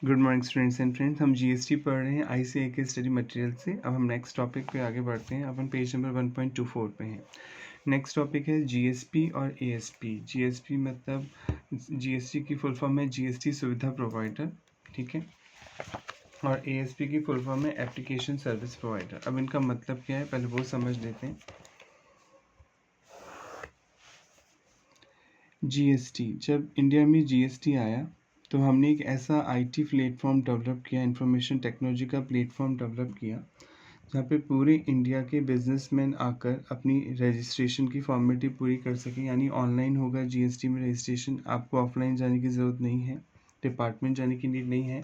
Good morning students and friends. हम GST पढ़ रहे हैं आईसीए के स्टडी मटेरियल से। अब हम नेक्स्ट टॉपिक पे आगे बढ़ते हैं। अपन पेज नंबर 1.24 पे हैं। नेक्स्ट टॉपिक है जीएसपी और एएसपी। जीएसपी मतलब जीएसटी की फुल फॉर्म है जीएसटी सुविधा प्रोवाइडर, ठीक है। और एएसपी की फुल फॉर्म है एप्लीकेशन सर्विस प्रोवाइडर। अब इनका मतलब क्या है पहले वो समझ लेते हैं। जीएसटी, जब इंडिया में जीएसटी आया तो हमने एक ऐसा आईटी प्लेटफॉर्म डेवलप किया, इंफॉर्मेशन टेक्नोलॉजी का प्लेटफॉर्म डेवलप किया, जहाँ पे पूरे इंडिया के बिजनेसमैन आकर अपनी रजिस्ट्रेशन की फॉर्मेलिटी पूरी कर सकें। यानी ऑनलाइन होगा जीएसटी में रजिस्ट्रेशन, आपको ऑफलाइन जाने की ज़रूरत नहीं है, डिपार्टमेंट जाने की नीड नहीं है।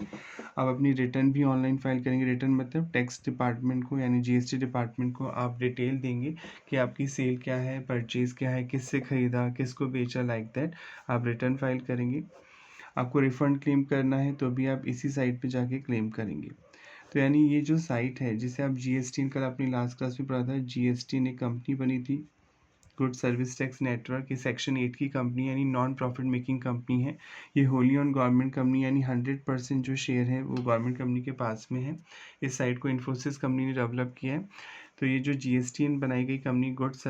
आप अपनी रिटर्न भी ऑनलाइन फाइल करेंगे। रिटर्न मतलब टैक्स डिपार्टमेंट को यानी जीएसटी डिपार्टमेंट को आप डिटेल देंगे कि आपकी सेल क्या है, परचेज़ क्या है, किससे ख़रीदा, किसको बेचा, लाइक दैट आप रिटर्न फाइल करेंगे। आपको रिफ़ंड क्लेम करना है तो भी आप इसी साइट पे जाके क्लेम करेंगे। तो यानी ये जो साइट है जिसे आप जीएसटी, कल आपने लास्ट क्लास में पढ़ा था, जीएसटी ने कंपनी बनी थी, गुड सर्विस टैक्स नेटवर्क। ये सेक्शन 8 की कंपनी यानी नॉन प्रॉफिट मेकिंग कंपनी है। ये होली ऑन गवर्नमेंट कंपनी यानी 100% जो शेयर है वो गवर्नमेंट कंपनी के पास में है। इस साइट को इन्फोसिस कंपनी ने डेवलप किया है। तो ये जो जीएसटी बनाई गई company goods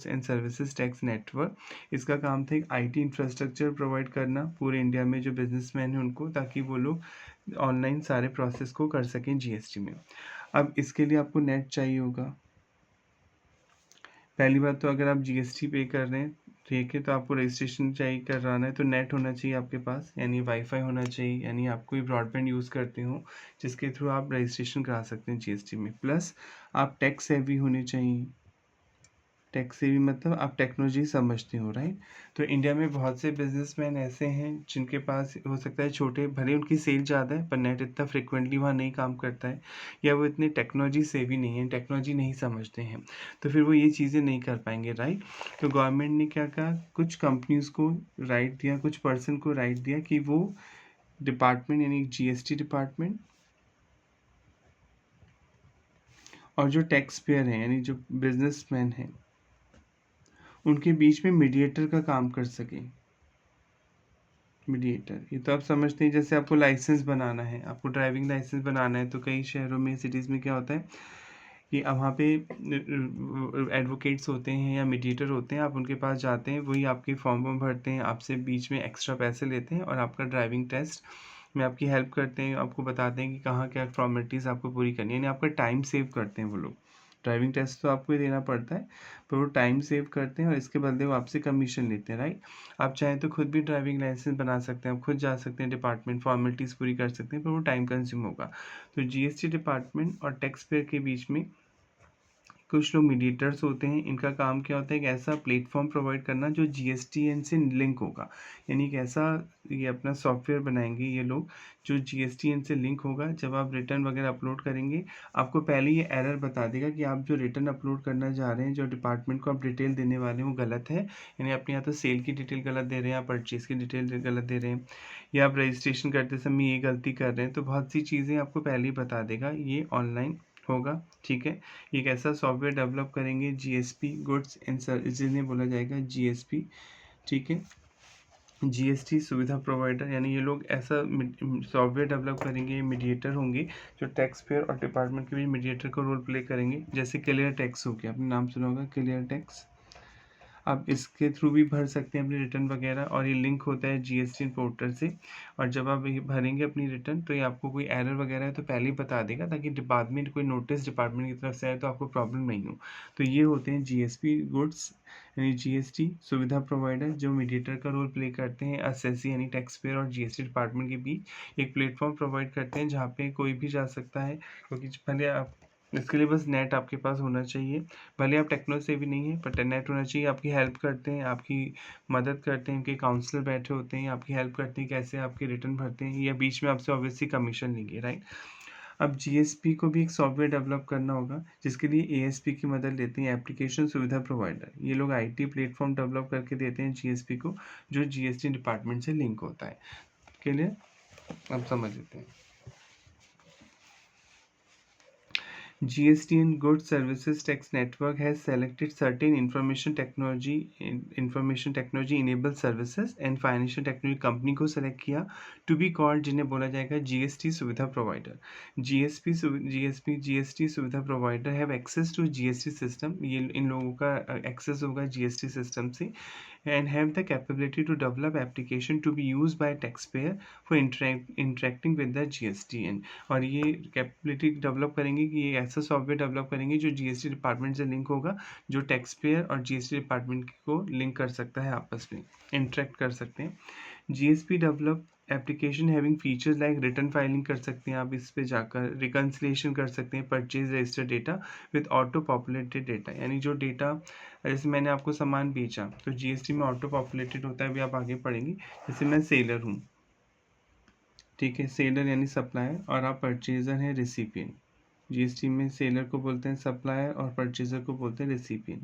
and services tax network, इसका काम था एक आईटी इंफ्रास्ट्रक्चर प्रोवाइड करना पूरे इंडिया में जो बिजनेसमैन हैं उनको, ताकि वो लोग ऑनलाइन सारे प्रोसेस को कर सकें जीएसटी में। अब इसके लिए आपको नेट चाहिए होगा। पहली बात तो अगर आप जीएसटी पे कर रहे हैं, ठीक है, तो आपको रजिस्ट्रेशन चाहिए कराना है तो नेट होना चाहिए आपके पास, यानी वाईफाई होना चाहिए, यानी आप कोई ब्रॉडबैंड यूज़ करते हो जिसके थ्रू आप रजिस्ट्रेशन करा सकते हैं जीएसटी में। प्लस आप टैक्स सेवी होने चाहिए। टेक से भी मतलब आप टेक्नोलॉजी समझते हो, राइट। तो इंडिया में बहुत से बिजनेसमैन ऐसे हैं जिनके पास हो सकता है छोटे, भले उनकी सेल ज़्यादा है पर नेट इतना फ्रिक्वेंटली वहाँ नहीं काम करता है, या वो इतने टेक्नोलॉजी सेवी नहीं है, टेक्नोलॉजी नहीं समझते हैं, तो फिर वो ये चीज़ें नहीं कर पाएंगे, राइट। तो गवर्नमेंट ने क्या कहा, कुछ कंपनीज़ को राइट दिया, कुछ पर्सन को राइट दिया कि वो डिपार्टमेंट यानी जीएसटी डिपार्टमेंट और जो टैक्स पेयर हैं यानी जो बिजनेसमैन हैं उनके बीच में मीडिएटर का काम कर सके। मीडिएटर, ये तो आप समझते हैं, जैसे आपको लाइसेंस बनाना है, आपको ड्राइविंग लाइसेंस बनाना है, तो कई शहरों में, सिटीज़ में क्या होता है कि अब वहाँ पे एडवोकेट्स होते हैं या मीडिएटर होते हैं, आप उनके पास जाते हैं, वही आपके फॉर्म वॉर्म भरते हैं, आपसे बीच में एक्स्ट्रा पैसे लेते हैं और आपका ड्राइविंग टेस्ट में आपकी हेल्प करते हैं, आपको बताते हैं कि कहाँ क्या फॉर्मेलिटीज़ आपको पूरी करनी है, यानी आपका टाइम सेव करते हैं वो लोग। ड्राइविंग टेस्ट तो आपको ही देना पड़ता है, पर वो टाइम सेव करते हैं और इसके बदले वो आपसे कमीशन लेते हैं, राइट। आप चाहें तो खुद भी ड्राइविंग लाइसेंस बना सकते हैं, आप खुद जा सकते हैं डिपार्टमेंट, फॉर्मेलिटीज़ पूरी कर सकते हैं, पर वो टाइम कंज्यूम होगा। तो जीएसटी डिपार्टमेंट और टैक्स पेयर के बीच में कुछ लोग मीडिएटर्स होते हैं। इनका काम क्या होता है, एक ऐसा प्लेटफॉर्म प्रोवाइड करना जो जीएसटीएन से लिंक होगा, यानी एक ऐसा ये अपना सॉफ्टवेयर बनाएंगे ये लोग जो जीएसटीएन से लिंक होगा। जब आप रिटर्न वगैरह अपलोड करेंगे, आपको पहले ये एरर बता देगा कि आप जो रिटर्न अपलोड करना चाह रहे हैं, जो डिपार्टमेंट को आप डिटेल देने वाले हैं वो गलत है, यानी अपने यहाँ तो सेल की डिटेल गलत दे रहे हैं, आप परचेज़ की डिटेल गलत दे रहे हैं, या आप रजिस्ट्रेशन करते समय ये गलती कर रहे हैं। तो बहुत सी चीज़ें आपको पहले ही बता देगा, ये ऑनलाइन होगा, ठीक है। एक ऐसा सॉफ्टवेयर डेवलप करेंगे जीएसपी, गुड्स एंड सर्विस, जिन्हें बोला जाएगा जीएसपी, ठीक है, जीएसटी सुविधा प्रोवाइडर। यानी ये लोग ऐसा सॉफ्टवेयर डेवलप करेंगे, मीडिएटर होंगे जो टैक्स पेयर और डिपार्टमेंट के बीच मीडिएटर का रोल प्ले करेंगे। जैसे क्लियर टैक्स हो गया, आपने नाम सुना होगा क्लियर टैक्स, आप इसके थ्रू भी भर सकते हैं अपनी रिटर्न वगैरह, और ये लिंक होता है जीएसटी पोर्टल से। और जब आप ये भरेंगे अपनी रिटर्न तो ये आपको कोई एरर वगैरह है तो पहले ही बता देगा, ताकि डिपार्टमेंट कोई नोटिस डिपार्टमेंट की तरफ से आए तो आपको प्रॉब्लम नहीं हो। तो ये होते हैं जीएसपी गुड्स यानी जीएसटी सुविधा प्रोवाइडर, जो मीडिएटर का रोल प्ले करते हैं एसएससी यानी टैक्स पेयर और जीएसटी डिपार्टमेंट के बीच एक प्लेटफॉर्म प्रोवाइड करते हैं जहाँ पे कोई भी जा सकता है। क्योंकि पहले आप, इसके लिए बस नेट आपके पास होना चाहिए, भले आप टेक्नोलॉजी से भी नहीं है पर नेट होना चाहिए। आपकी हेल्प करते हैं, आपकी मदद करते हैं, उनके काउंसलर बैठे होते हैं, आपकी हेल्प करते हैं कैसे आपके रिटर्न भरते हैं, या बीच में आपसे ऑब्वियसली कमीशन लेंगे, राइट। अब जीएसपी को भी एक सॉफ्टवेयर डेवलप करना होगा, जिसके लिए एएसपी की मदद लेते हैं, एप्लीकेशन सुविधा प्रोवाइडर। ये लोग आईटी प्लेटफॉर्म डेवलप करके देते हैं जीएसपी को, जो जीएसटी डिपार्टमेंट से लिंक होता है। के लिए अब समझ लेते हैं। GST and Goods Services Tax Network has selected certain information technology enabled services and financial technology company को select किया to be called, जिन्हें बोला जाएगा GST सुविधा provider. GST सुविधा provider have access to GST system. ये इन लोगों का access होगा GST system से, and have the capability to develop application to be used by taxpayer for interacting with the GSTN. और ये कैपेबिलिटी डेवलप करेंगे कि ये ऐसा सॉफ्टवेयर डेवलप करेंगे जो जीएसटी डिपार्टमेंट से लिंक होगा, जो टैक्स पेयर और जीएसटी डिपार्टमेंट को लिंक कर सकता है, आपस में इंटरेक्ट कर सकते हैं. GSP develop application having features like return filing कर सकते हैं आप इस पे जाकर, रिकन्सिलेशन कर सकते हैं, purchase register data with auto populated data, यानी जो डेटा जैसे मैंने आपको सामान बेचा तो जीएसटी में ऑटो पॉपुलेटेड होता है, अभी आप आगे पढ़ेंगे. जैसे मैं सेलर हूँ, ठीक है, सेलर यानी सप्लायर, और आप परचेजर हैं रिसिपिएंट. जीएसटी में सेलर को बोलते हैं सप्लायर और परचेजर को बोलते हैं रिसिपिएंट.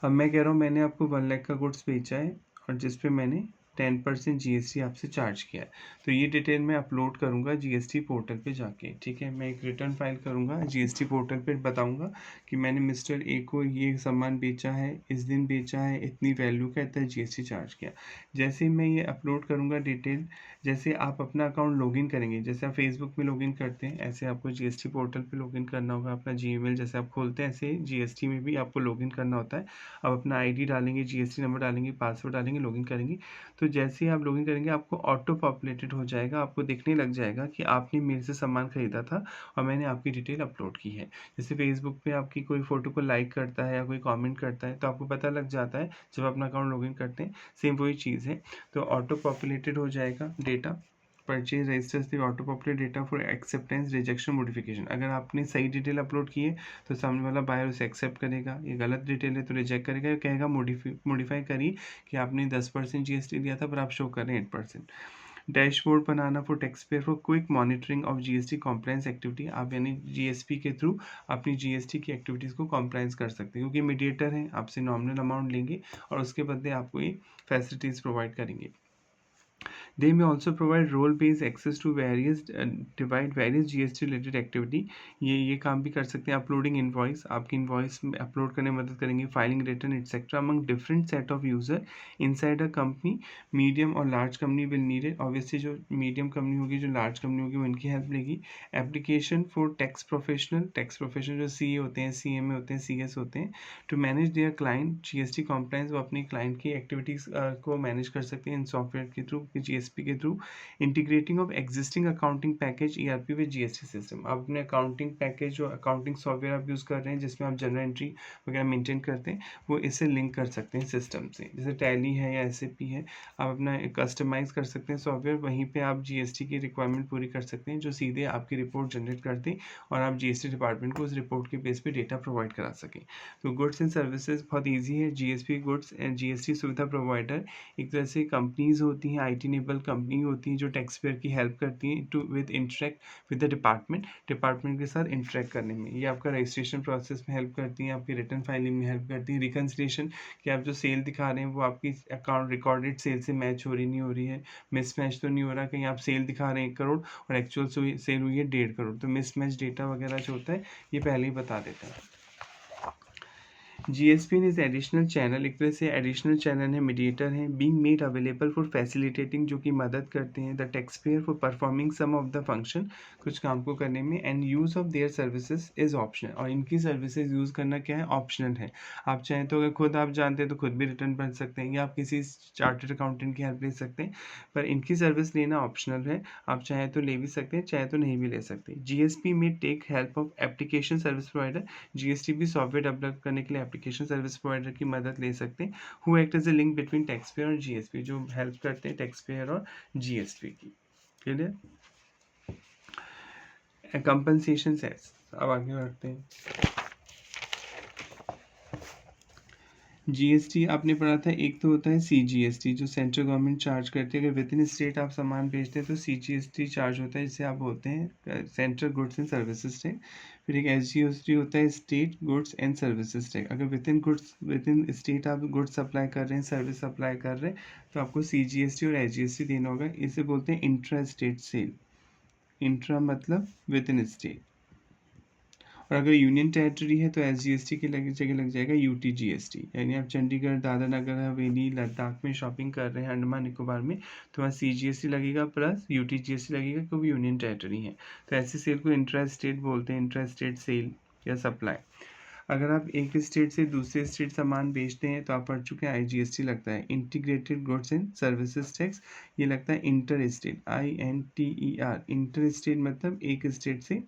अब मैं कह रहा हूँ मैंने आपको 1 लाख का गुड्स बेचा है और जिस पे मैंने 10% जीएसटी आपसे चार्ज किया है, तो ये डिटेल मैं अपलोड करूँगा जीएसटी पोर्टल पे जाके. ठीक है, मैं एक रिटर्न फाइल करूँगा जीएसटी पोर्टल पे, बताऊँगा कि मैंने मिस्टर ए को ये सामान बेचा है, इस दिन बेचा है, इतनी वैल्यू का, इतना जीएसटी चार्ज किया. जैसे ही मैं ये अपलोड करूँगा डिटेल, जैसे आप अपना अकाउंट लॉगिन करेंगे, जैसे आप फेसबुक में लॉगिन करते हैं ऐसे आपको जीएसटी पोर्टल पे लॉगिन करना होगा. अपना जीमेल जैसे आप खोलते हैं ऐसे जीएसटी में भी आपको लॉगिन करना होता है. आप अपना आईडी डालेंगे, जीएसटी नंबर डालेंगे, पासवर्ड डालेंगे, लॉगिन करेंगे. तो जैसे ही आप लॉगिन करेंगे आपको ऑटो पॉपुलेटेड हो जाएगा, आपको दिखने लग जाएगा कि आपने मेरे से सामान खरीदा था और मैंने आपकी डिटेल अपलोड की है. जैसे फेसबुक पे आपकी कोई फ़ोटो को लाइक करता है या कोई कमेंट करता है तो आपको पता लग जाता है जब अपना अकाउंट लॉगिन करते हैं. सेम वही चीज़ है, तो ऑटो पॉपुलेटेड हो जाएगा data. Purchase registers the auto populate data for acceptance, rejection, modification. अगर आपने सही डिटेल अपलोड की है तो सामने वाला बायर उसे एक्सेप्ट करेगा, ये गलत डिटेल है तो रिजेक्ट करेगा, कहेगा मॉडिफाई करिए कि आपने 10% जीएसटी दिया था पर आप शो कर रहे हैं 8%. Dashboard banana for tax payer for quick monitoring of GST compliance activity. आप यानी जीएसपी के थ्रू अपनी जीएसटी की एक्टिविटीज़ को कॉम्प्लायंस कर सकते हैं, क्योंकि मीडिएटर हैं, आपसे नॉमिनल अमाउंट लेंगे और उसके बदले आपको ये फैसिलिटीज़ प्रोवाइड करेंगे. They may also provide role-based access to divide various GST related activity. ये काम भी कर सकते हैं. अपलोडिंग इनवॉइस, आपकी इनवॉइस अपलोड करने में मदद करेंगे. Filing return etcetera among different set of user inside a company. Medium और large company will need it. Obviously जो मीडियम कंपनी होगी, जो लार्ज कंपनी होगी, वो इनकी हेल्प लेगी. एप्लीकेशन फॉर टैक्स प्रोफेशनल जो सीए होते हैं, सीएमए होते हैं, सीएस होते हैं, to manage their client GST compliance. वो अपनी क्लाइंट की एक्टिविटीज़ को मैनेज कर सकते हैं इन सॉफ्टवेयर के थ्रू, जीएसपी के through. Integrating of existing accounting package ERP with GST system. आप अपने अकाउंटिंग पैकेज, जो अकाउंटिंग सॉफ्टवेयर आप यूज़ कर रहे हैं जिसमें आप जनरल एंट्री वगैरह मेंटेन करते हैं, वो इससे लिंक कर सकते हैं सिस्टम से. जैसे टैली है या एसएपी है, आप अपना कस्टमाइज़ कर सकते हैं सॉफ्टवेयर. वहीं पे आप जीएसटी की रिक्वायरमेंट पूरी कर सकते हैं, जो सीधे आपकी रिपोर्ट जनरेट करते हैं और आप जीएसटी डिपार्टमेंट को उस रिपोर्ट के बेस पे डेटा प्रोवाइड करा सकें. तो गुड्स एंड सर्विसेज बहुत ईजी है. जीएसपी गुड्स एंड जीएसटी सुविधा प्रोवाइडर एक तरह से कंपनीज होती हैं, आईटी इनेबल कंपनी होती हैं, जो टैक्स पेयर की हेल्प करती हैं to with interact with the department के साथ इंटरेक्ट करने में. ये आपका रजिस्ट्रेशन प्रोसेस में हेल्प करती हैं, आपकी रिटर्न फाइलिंग में हेल्प करती हैं. रिकन्सिलेशन, कि आप जो सेल दिखा रहे हैं वो आपकी अकाउंट रिकॉर्डेड सेल से मैच हो रही नहीं हो रही है, मिसमैच तो नहीं हो रहा, कहीं आप सेल दिखा रहे हैं 1 करोड़ और एक्चुअल सेल हुई है 1.5 करोड़, तो मिसमैच डेटा वगैरह जो होता है ये पहले ही बता देता है. जीएसपी इज एडिशनल चैनल, एक तरह से एडिशनल चैनल है, मीडिएटर है, being made available for facilitating, जो कि मदद करते हैं the tax payer for performing some of the function, कुछ काम को करने में. And use of their services is optional, और इनकी सर्विसेज यूज़ करना क्या है, ऑप्शनल है. आप चाहें तो अगर खुद आप जानते हैं तो खुद भी रिटर्न भर सकते हैं, या आप किसी चार्टर्ड अकाउंटेंट की हेल्प ले सकते हैं, पर इनकी सर्विस लेना ऑप्शनल है. आप चाहें तो ले भी सकते हैं, चाहे तो नहीं भी ले सकते. जीएसपी में take help of application service provider. GST भी सॉफ्टवेयर डेवलप करने के लिए एप्लीकेशन सर्विस प्रोवाइडर की मदद ले सकते हैं. Who act as a link between tax payer और जीएसपी, जो हेल्प करते हैं टैक्स पेयर और जीएसपी की. क्लियर. कंपनसेशन सेट्स, अब आगे बढ़ते हैं. जीएसटी आपने पढ़ा था, एक तो होता है सीजीएसटी जो सेंट्रल गवर्नमेंट चार्ज करती है. अगर विद इन स्टेट आप सामान बेचते हैं तो सीजीएसटी चार्ज होता है, जिसे आप बोलते हैं central goods and services tax. फिर एक एसजीएसटी होता है, state goods and services tax. अगर विद इन स्टेट आप गुड्स सप्लाई कर रहे हैं, सर्विस सप्लाई कर रहे हैं, तो आपको सीजीएसटी और एसजीएसटी देना होगा. इसे बोलते हैं इंट्रा स्टेट सेल. इंट्रा मतलब विद इन स्टेट, और अगर यूनियन टेरिटरी है तो SGST की जगह लग जाएगा UTGST, यानी आप चंडीगढ़, दादरा नगर हवेली, लद्दाख में शॉपिंग कर रहे हैं, अंडमान निकोबार में, तो वहाँ CGST लगेगा प्लस UTGST लगेगा क्योंकि यूनियन टेरिटरी है। तो ऐसी सेल को इंट्रा स्टेट बोलते हैं, इंट्रा स्टेट सेल या सप्लाई। अगर आप एक स्टेट से दूसरे स्टेट सामान बेचते हैं तो आप पढ़ चुके हैं IGST लगता है, integrated goods and services tax, ये लगता है inter state, INTER। Inter state मतलब एक स्टेट से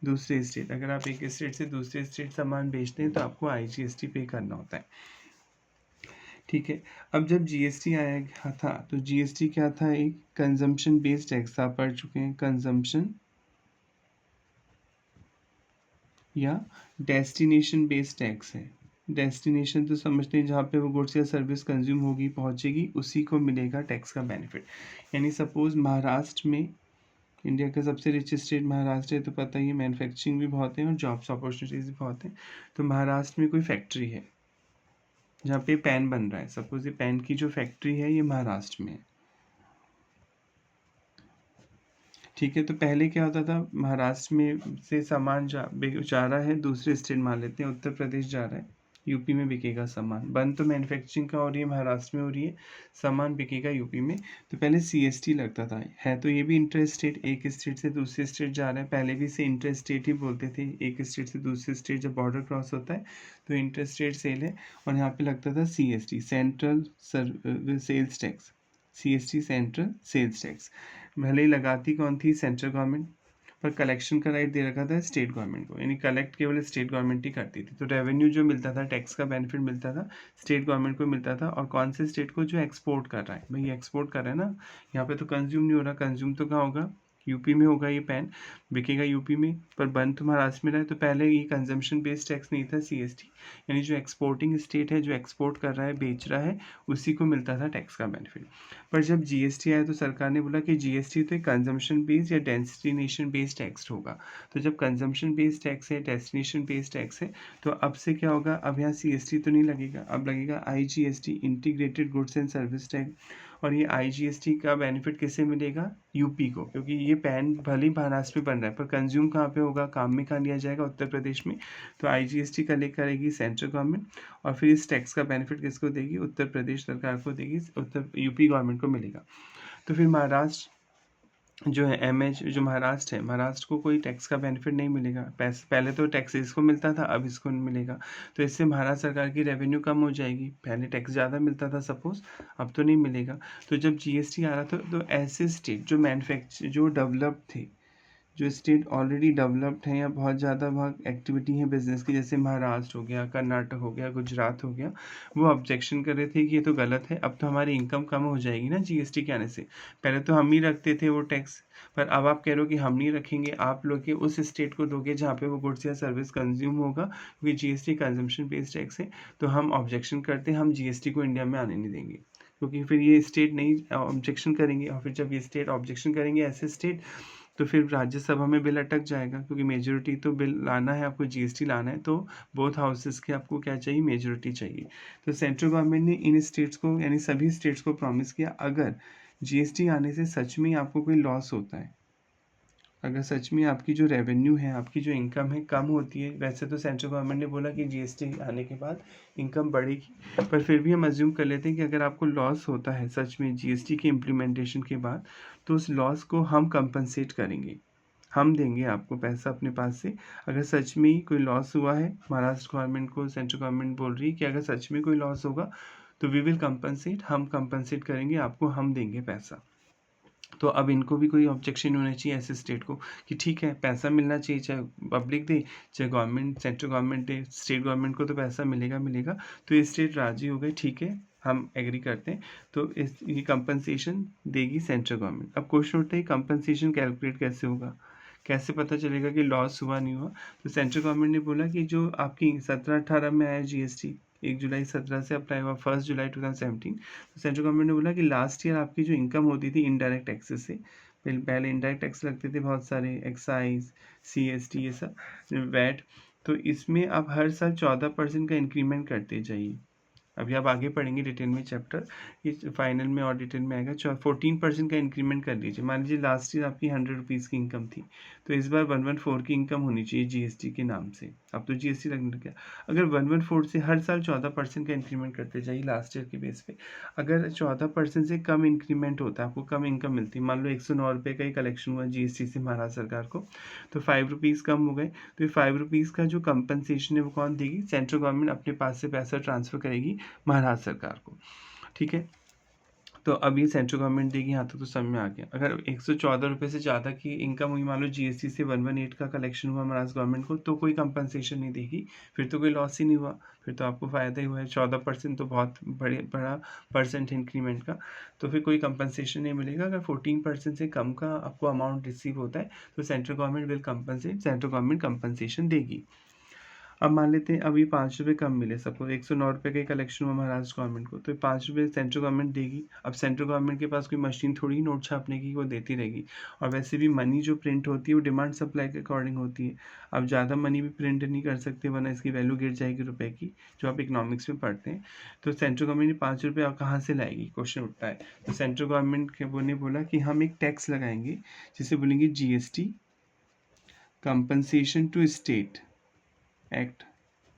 दूसरे स्टेट। अगर आप एक स्टेट से दूसरे स्टेट सामान बेचते हैं तो आपको IGST पे करना होता है, ठीक है। अब जब GST आया था तो GST क्या था, एक कंजम्पशन बेस्ड टैक्स था, पढ़ चुके हैं, कंजम्पशन या डेस्टिनेशन बेस्ड टैक्स है। डेस्टिनेशन तो समझते हैं जहाँ पे वो गुड्स या सर्विस कंज्यूम होगी, पहुँचेगी, उसी को मिलेगा टैक्स का बेनिफिट। यानी सपोज महाराष्ट्र में, इंडिया का सबसे रिच स्टेट महाराष्ट्र है तो पता ही है मैन्युफैक्चरिंग भी बहुत है और जॉब्स अपॉर्चुनिटीज़ भी बहुत हैं। तो महाराष्ट्र में कोई फैक्ट्री है जहाँ पे पेन बन रहा है, सपोज ये पेन की जो फैक्ट्री है ये महाराष्ट्र में है, ठीक है। तो पहले क्या होता था, महाराष्ट्र में से सामान जा रहा है दूसरे स्टेट, मान लेते हैं उत्तर प्रदेश जा रहा है, यूपी में बिकेगा सामान, बंद तो मैन्युफैक्चरिंग का हो रही है महाराष्ट्र में हो रही है, सामान बिकेगा यूपी में, तो पहले CST लगता था। है तो ये भी इंटर स्टेट, एक स्टेट से दूसरे स्टेट जा रहा है, पहले भी इसे इंटर स्टेट ही बोलते थे, एक स्टेट से दूसरे स्टेट जब बॉर्डर क्रॉस होता है तो इंटर स्टेट सेल है, और यहाँ पे लगता था CST, central sales tax, CST central sales tax. भले ही लगाती कौन थी, सेंट्रल गवर्नमेंट, पर कलेक्शन का राइट दे रखा था स्टेट गवर्नमेंट को, यानी कलेक्ट केवल स्टेट गवर्नमेंट ही करती थी। तो रेवेन्यू जो मिलता था, टैक्स का बेनिफिट मिलता था, स्टेट गवर्नमेंट को मिलता था। और कौन से स्टेट को, जो एक्सपोर्ट कर रहा है, भाई एक्सपोर्ट कर रहा है ना, यहाँ पे तो कंज्यूम नहीं हो रहा, कंज्यूम तो कहाँ होगा, यूपी में होगा, ये पेन बिकेगा यूपी में, पर बन तो महाराष्ट्र में रहा है। तो पहले ये कंजम्पशन बेस्ड टैक्स नहीं था CST, यानी जो एक्सपोर्टिंग स्टेट है, जो एक्सपोर्ट कर रहा है, बेच रहा है, उसी को मिलता था टैक्स का बेनिफिट। पर जब GST आया तो सरकार ने बोला कि GST तो कंजम्पशन बेस्ड या डेस्टिनेशन बेस्ड टैक्स होगा। तो जब कंजम्पशन बेस्ड टैक्स है, डेस्टिनेशन बेस्ड टैक्स है, तो अब से क्या होगा, अब यहाँ CST तो नहीं लगेगा, अब लगेगा IGST, integrated goods and service tax. और ये IGST का बेनिफिट किसे मिलेगा, यूपी को, क्योंकि ये पैन भले ही महाराष्ट्र में बन रहा है पर कंज्यूम कहाँ पे होगा, काम में कहाँ लिया जाएगा, उत्तर प्रदेश में। तो IGST कलेक्ट करेगी सेंट्रल गवर्नमेंट, और फिर इस टैक्स का बेनिफिट किसको देगी, उत्तर प्रदेश सरकार को देगी, उत्तर यूपी गवर्नमेंट को मिलेगा। तो फिर महाराष्ट्र जो है MH, जो महाराष्ट्र है, महाराष्ट्र को कोई टैक्स का बेनिफिट नहीं मिलेगा, पहले तो टैक्स इसको मिलता था, अब इसको नहीं मिलेगा, तो इससे महाराष्ट्र सरकार की रेवेन्यू कम हो जाएगी। पहले टैक्स ज़्यादा मिलता था सपोज, अब तो नहीं मिलेगा। तो जब GST आ रहा था तो ऐसे स्टेट जो जो डेवलप्ड थे, जो स्टेट ऑलरेडी डेवलप्ड हैं या बहुत ज़्यादा वहाँ एक्टिविटी है बिजनेस की, जैसे महाराष्ट्र हो गया, कर्नाटक हो गया, गुजरात हो गया, वो ऑब्जेक्शन कर रहे थे कि ये तो गलत है, अब तो हमारी इनकम कम हो जाएगी ना GST के आने से, पहले तो हम ही रखते थे वो टैक्स, पर अब आप कह रहे हो कि हम नहीं रखेंगे, आप लोग के उस स्टेट को दोगे जहाँ पे वो गुड्स या सर्विस कंज्यूम होगा, क्योंकि GST कंजम्पशन बेस्ड टैक्स है। तो हम ऑब्जेक्शन करते हैं, हम GST को इंडिया में आने नहीं देंगे, क्योंकि फिर ये स्टेट नहीं ऑब्जेक्शन करेंगे, और फिर जब ये स्टेट ऑब्जेक्शन करेंगे ऐसे स्टेट, तो फिर राज्यसभा में बिल अटक जाएगा, क्योंकि मेजोरिटी तो बिल लाना है आपको, GST लाना है, तो बोथ हाउसेस के आपको क्या चाहिए, मेजोरिटी चाहिए। तो सेंट्रल गवर्नमेंट ने इन स्टेट्स को, यानी सभी स्टेट्स को प्रॉमिस किया, अगर GST आने से सच में आपको कोई लॉस होता है, अगर सच में आपकी जो रेवेन्यू है, आपकी जो इनकम है कम होती है, वैसे तो सेंट्रल गवर्नमेंट ने बोला कि GST आने के बाद इनकम बढ़ेगी, पर फिर भी हम अज्यूम कर लेते हैं कि अगर आपको लॉस होता है सच में GST के इम्प्लीमेंटेशन के बाद, तो उस लॉस को हम कंपनसेट करेंगे, हम देंगे आपको पैसा अपने पास से। अगर सच में ही कोई लॉस हुआ है, महाराष्ट्र गवर्नमेंट को सेंट्रल गवर्नमेंट बोल रही है कि अगर सच में कोई लॉस होगा तो वी विल कंपनसेट, हम कंपनसेट करेंगे आपको, हम देंगे पैसा। तो अब इनको भी कोई ऑब्जेक्शन होना चाहिए ऐसे स्टेट को कि ठीक है, पैसा मिलना चाहिए, चाहे पब्लिक दे, चाहे गवर्नमेंट, सेंट्रल गवर्नमेंट दे, स्टेट गवर्नमेंट को तो पैसा मिलेगा मिलेगा। तो ये स्टेट राजी हो गए, ठीक है हम एग्री करते हैं, तो ये कंपनसेशन देगी सेंट्रल गवर्नमेंट। अब क्वेश्चन उठता है कंपनसेशन कैलकुलेट कैसे होगा, कैसे पता चलेगा कि लॉस हुआ नहीं हुआ। तो सेंट्रल गवर्नमेंट ने बोला कि जो आपकी 17-18 में आया GST, 1 जुलाई 2017 से अप्लाई हुआ 1 जुलाई 2017, तो सेंट्रल गवर्नमेंट ने बोला कि लास्ट ईयर आपकी जो इनकम होती थी इनडायरेक्ट टैक्सेस से, पहले इनडायरेक्ट टैक्स लगते थे बहुत सारे, एक्साइज, CST, ये सब वैट, तो इसमें आप हर साल 14% का इंक्रीमेंट करते जाइए, अभी आप आगे पढ़ेंगे डिटेल में चैप्टर, इस फाइनल में और डिटेल में आएगा। 14% का इंक्रीमेंट कर लीजिए। मान लीजिए लास्ट ईयर आपकी 100 रुपीज़ की इनकम थी, तो इस बार 114 की इनकम होनी चाहिए जीएसटी के नाम से। अब तो जीएसटी लगने लग गया। अगर 114 से हर साल 14% का इंक्रीमेंट करते जाइए लास्ट ईयर के बेस पे। अगर 14% से कम इंक्रीमेंट होता है, आपको कम इनकम मिलती है, मान लो 109 रुपये का ही कलेक्शन हुआ जीएसटी से महाराष्ट्र सरकार को, तो 5 रुपीज़ कम हो गए, तो ये 5 रुपीज़ का जो कंपनसेशन है वो कौन देगी? सेंट्रल गवर्नमेंट अपने पास से पैसा ट्रांसफ़र करेगी महाराष्ट्र सरकार को। ठीक है, तो अब ये सेंट्रल गवर्नमेंट देगी, यहाँ तक तो समझ में आ गया। अगर 114 रुपये से ज़्यादा की इनकम हुई, मान लो जीएसटी से 118 का कलेक्शन हुआ महाराष्ट्र गवर्नमेंट को, तो कोई कंपनसेशन नहीं देगी, फिर तो कोई लॉस ही नहीं हुआ, फिर तो आपको फ़ायदा ही हुआ है। 14% तो बहुत बड़ा परसेंट इंक्रीमेंट का, तो फिर कोई कंपनसेशन नहीं मिलेगा। अगर 14% से कम का आपको अमाउंट रिसीव होता है तो central government will compensate, central government compensation देगी। अब मान लेते हैं अभी 5 रुपये कम मिले, सबको 109 रुपये का कलेक्शन हुआ महाराष्ट्र गवर्नमेंट को, तो 5 रुपये सेंट्रल गवर्नमेंट देगी। अब सेंट्रल गवर्नमेंट के पास कोई मशीन थोड़ी नोट छापने की, वो देती रहेगी। और वैसे भी मनी जो प्रिंट होती है वो डिमांड सप्लाई के अकॉर्डिंग होती है। अब ज़्यादा मनी भी प्रिंट नहीं कर सकते, वरना इसकी वैल्यू गिर जाएगी रुपये की, जो आप इकोनॉमिक्स में पढ़ते हैं। तो सेंट्रल गवर्नमेंट 5 रुपये कहाँ से लाएगी, क्वेश्चन उठता है। तो सेंट्रल गवर्नमेंट के ने बोला कि हम एक टैक्स लगाएंगे, जिसे बोलेंगे GST compensation to state act.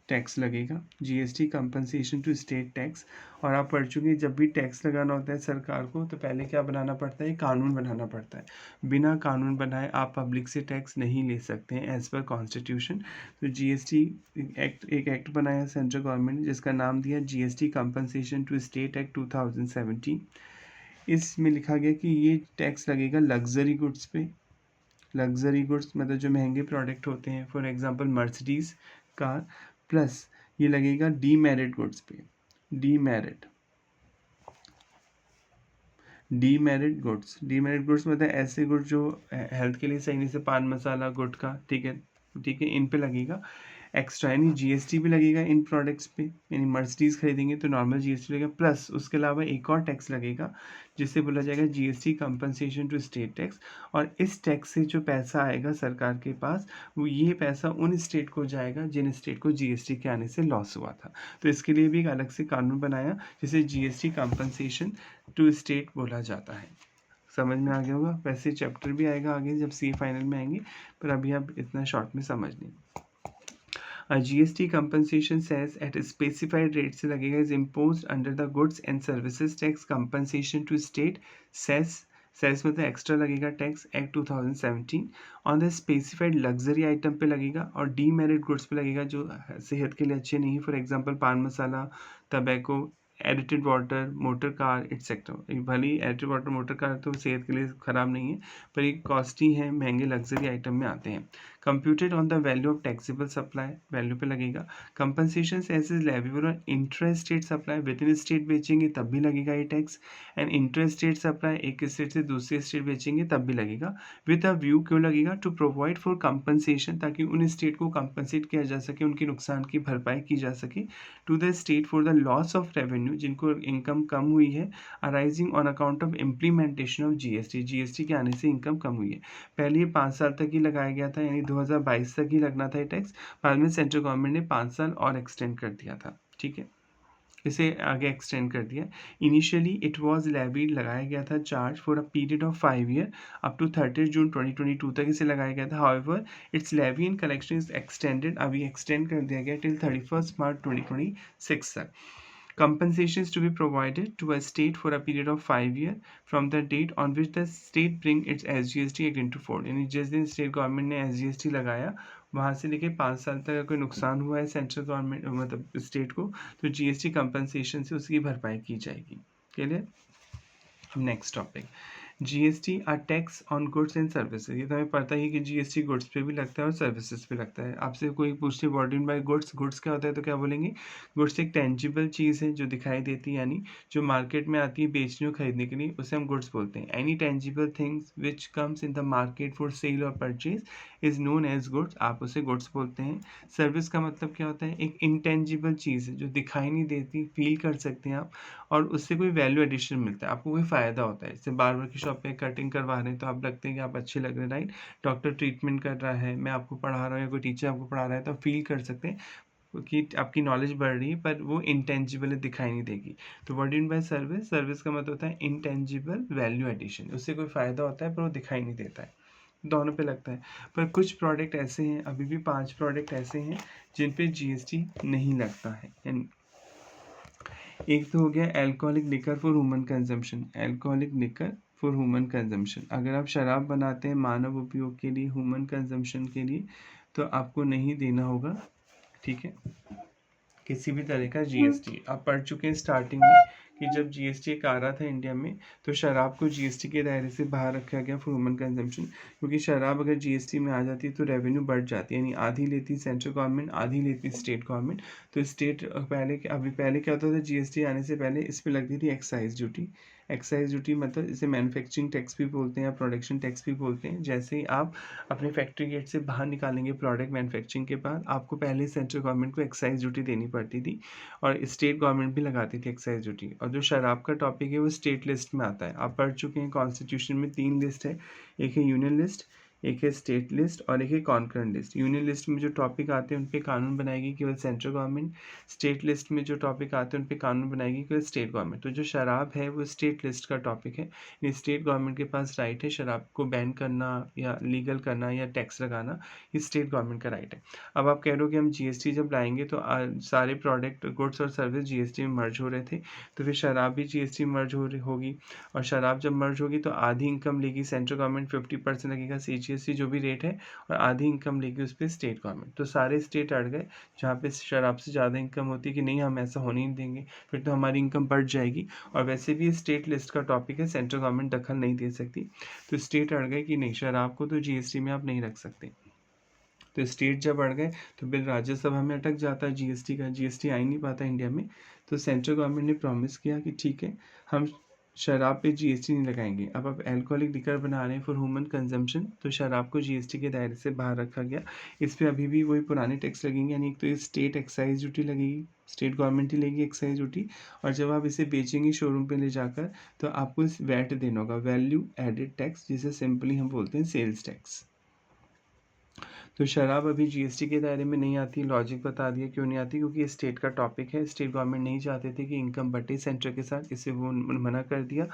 Tax लगेगा, GST compensation to state tax. और आप पढ़ चुके हैं, जब भी टैक्स लगाना होता है सरकार को, तो पहले क्या बनाना पड़ता है? कानून बनाना पड़ता है। बिना कानून बनाए आप पब्लिक से टैक्स नहीं ले सकते हैं एज पर कॉन्स्टिट्यूशन। तो जीएसटी एक्ट, एक एक्ट बनाया सेंट्रल गवर्नमेंट ने, जिसका नाम दिया GST compensation to state act 2017। इसमें लिखा गया कि ये टैक्स लगेगा लग्जरी गुड्स पे। लग्जरी गुड्स मतलब जो महंगे प्रोडक्ट होते हैं, for example Mercedes car, plus ये लगेगा डीमेरिट गुड्स पे। डीमेरिट डीमेरिट गुड्स मतलब ऐसे गुड्स जो हेल्थ के लिए सही नहीं, से पान मसाला, गुटखा, ठीक है, इन पे लगेगा एक्स्ट्रा, यानी जीएसटी भी लगेगा इन प्रोडक्ट्स पे। यानी मर्सिडीज खरीदेंगे तो नॉर्मल जीएसटी लगेगा, प्लस उसके अलावा एक और टैक्स लगेगा जिसे बोला जाएगा GST compensation to state tax. और इस टैक्स से जो पैसा आएगा सरकार के पास, वो ये पैसा उन स्टेट को जाएगा जिन स्टेट को जीएसटी के आने से लॉस हुआ था। तो इसके लिए भी एक अलग से कानून बनाया, जिसे जीएसटी कंपनसेशन टू स्टेट बोला जाता है। समझ में आ गया होगा। वैसे चैप्टर भी आएगा आगे जब सी फाइनल में आएंगे, पर अभी आप इतना शॉर्ट में समझ लें। GST compensation says at a specified rate से लगेगा is imposed under the goods and services tax compensation to state cess मतलब एक्स्ट्रा लगेगा tax act 2017 on the specified luxury item पे लगेगा, और डीमेरिट गुड्स पे लगेगा जो सेहत के लिए अच्छे नहीं है, for example pan masala, tobacco, aerated water, motor car etcetera. भले ही एडिटेड वाटर, मोटर कार तो सेहत के लिए ख़राब नहीं है, पर ये कॉस्टली है, महंगे लग्जरी आइटम में आते हैं। Computed on the value of taxable supply, value पे लगेगा। Compensation as is leviable on inter state supply, within state बेचेंगे तब भी लगेगा ये tax. And inter state supply, एक स्टेट से दूसरे स्टेट बेचेंगे तब भी लगेगा। विद अ व्यू क्यों लगेगा? टू प्रोवाइड फॉर कंपनसेशन, ताकि उन स्टेट को कंपनसेट किया जा सके, उनके नुकसान की भरपाई की जा सके। To the state for the loss of revenue, जिनको इनकम कम हुई है, arising on account of implementation of GST, GST के आने से इनकम कम हुई है। पहले ये 5 साल तक ही लगाया गया था, यानी 2022 तक ही लगना था ये टैक्स। बाद में सेंट्रल गवर्नमेंट ने 5 साल और एक्सटेंड कर दिया था, ठीक है, इसे आगे एक्सटेंड कर दिया। इनिशियली इट वाज लेवीड, लगाया गया था charge for a period of 5 year up to 30 June 2022 तक इसे लगाया गया था। However its levy and collection is extended, अभी एक्सटेंड कर दिया गया टिल 31 मार्च 2026 तक। Compensation is to be provided to a state for a period of 5 years from the date on which the state bring its SGST act into force। यानी जिस दिन state government ने SGST लगाया, वहाँ से लेके 5 साल तक अगर कोई नुकसान हुआ है सेंट्रल गवर्नमेंट मतलब स्टेट को, तो जीएसटी कंपनसेशन से उसकी भरपाई की जाएगी। क्लियर? अब नेक्स्ट टॉपिक, जीएसटी आ tax on goods and services. ये तो हमें पता ही कि जीएसटी गुड्स पे भी लगता है और सर्विसेज पे लगता है। आपसे कोई पूछते what do by goods, goods क्या होता है, तो क्या बोलेंगे? गुड्स एक टेंजिबल चीज़ है जो दिखाई देती है, यानी जो मार्केट में आती है बेचने और खरीदने के लिए, उसे हम गुड्स बोलते हैं। Any tangible things which comes in the market for sale और purchase is known as goods, आप उसे गुड्स बोलते हैं। सर्विस का मतलब क्या होता है? एक इंटेंजिबल चीज़ है जो दिखाई नहीं देती, फील कर सकते हैं आप, और उससे कोई वैल्यू एडिशन मिलता है, आपको कोई फ़ायदा होता है। जैसे बार्बर की शॉप पे कटिंग करवा रहे हैं तो आप लगते हैं कि आप अच्छे लग रहे हैं, राइट? डॉक्टर ट्रीटमेंट कर रहा है, मैं आपको पढ़ा रहा हूँ या कोई टीचर आपको पढ़ा रहा है, तो आप फील कर सकते हैं कि आपकी नॉलेज बढ़ रही है, पर वो इंटेंजिबल दिखाई नहीं देगी। तो what do mean by service? Service का मतलब होता है इंटेंजिबल वैल्यू एडिशन, उससे कोई फ़ायदा होता है पर वो दिखाई नहीं देता है, दोनों पे लगता है। पर कुछ प्रोडक्ट ऐसे हैं, अभी भी 5 प्रोडक्ट ऐसे हैं जिन पे जीएसटी नहीं लगता है। एक तो हो गया alcoholic liquor for human consumption, alcoholic liquor for human consumption. अगर आप शराब बनाते हैं मानव उपयोग के लिए, ह्यूमन कंजम्पशन के लिए, तो आपको नहीं देना होगा, ठीक है, किसी भी तरह का जीएसटी। आप पढ़ चुके हैं स्टार्टिंग में कि जब जीएसटी एक आ रहा था इंडिया में, तो शराब को जीएसटी के दायरे से बाहर रखा गया फॉर ह्यूमन कंजम्पशन, क्योंकि शराब अगर जीएसटी में आ जाती है तो रेवेन्यू बढ़ जाती है, यानी आधी लेती सेंट्रल गवर्नमेंट, आधी लेती स्टेट गवर्नमेंट। तो स्टेट पहले क्या होता था, जीएसटी आने से पहले इस पर लगती थी एक्साइज ड्यूटी। एक्साइज ड्यूटी मतलब इसे मैन्युफैक्चरिंग टैक्स भी बोलते हैं या प्रोडक्शन टैक्स भी बोलते हैं। जैसे ही आप अपने फैक्ट्री गेट से बाहर निकालेंगे प्रोडक्ट मैन्युफैक्चरिंग के बाद, आपको पहले सेंट्रल गवर्नमेंट को एक्साइज ड्यूटी देनी पड़ती थी, और स्टेट गवर्नमेंट भी लगाती थी एक्साइज ड्यूटी। और जो शराब का टॉपिक है वो स्टेट लिस्ट में आता है। आप पढ़ चुके हैं कॉन्स्टिट्यूशन में 3 लिस्ट है, एक है यूनियन लिस्ट, एक है स्टेट लिस्ट और एक है कॉन्करेंट लिस्ट। यूनियन लिस्ट में जो टॉपिक आते हैं उन पे कानून बनाएगी केवल सेंट्रल गवर्नमेंट, स्टेट लिस्ट में जो टॉपिक आते हैं उन पे कानून बनाएगी केवल स्टेट गवर्नमेंट। तो जो शराब है वो स्टेट लिस्ट का टॉपिक है, ये स्टेट गवर्नमेंट के पास राइट है शराब को बैन करना या लीगल करना या टैक्स लगाना, ये स्टेट गवर्नमेंट का राइट है। अब आप कह रहे हो कि हम जीएसटी जब लाएंगे तो सारे प्रोडक्ट गुड्स और सर्विस जीएसटी में मर्ज हो रहे थे, तो फिर शराब भी जीएसटी में मर्ज होगी, और शराब जब मर्ज होगी तो आधी इनकम लेगी सेंट्रल गवर्नमेंट, 50% लगेगा सीजीएसटी जो भी रेट है, और आधी इनकम लेगी उस पर स्टेट गवर्नमेंट। तो सारे स्टेट अड़ गए जहाँ पे शराब से ज़्यादा इनकम होती है कि नहीं हम ऐसा होने नहीं देंगे, फिर तो हमारी इनकम बढ़ जाएगी। और वैसे भी स्टेट लिस्ट का टॉपिक है, सेंट्रल गवर्नमेंट दखल नहीं दे सकती, तो स्टेट अड़ गए कि नहीं शराब को तो जीएसटी में आप नहीं रख सकते। तो स्टेट जब बढ़ गए तो बिल राज्यसभा में अटक जाता है जीएसटी का, जीएसटी आ ही नहीं पाता इंडिया में। तो सेंट्रल गवर्नमेंट ने प्रॉमिस किया कि ठीक है हम शराब पे जीएसटी नहीं लगाएंगे। अब आप अल्कोहलिक लिकर बना रहे हैं फॉर ह्यूमन कंजम्पशन, तो शराब को जीएसटी के दायरे से बाहर रखा गया। इस पे अभी भी वही पुराने टैक्स लगेंगे, यानी एक तो ये स्टेट एक्साइज ड्यूटी लगेगी, स्टेट गवर्नमेंट ही लेगी एक्साइज ड्यूटी, और जब आप इसे बेचेंगे शोरूम पे ले जाकर तो आपको इस वैट देना होगा, वैल्यू एडेड टैक्स, जिसे सिंपली हम बोलते हैं सेल्स टैक्स। तो शराब अभी जीएसटी के दायरे में नहीं आती, लॉजिक बता दिया क्यों नहीं आती, क्योंकि ये स्टेट का टॉपिक है, स्टेट गवर्नमेंट नहीं चाहते थे कि इनकम बटे सेंटर के साथ, इसे वो मना कर दिया।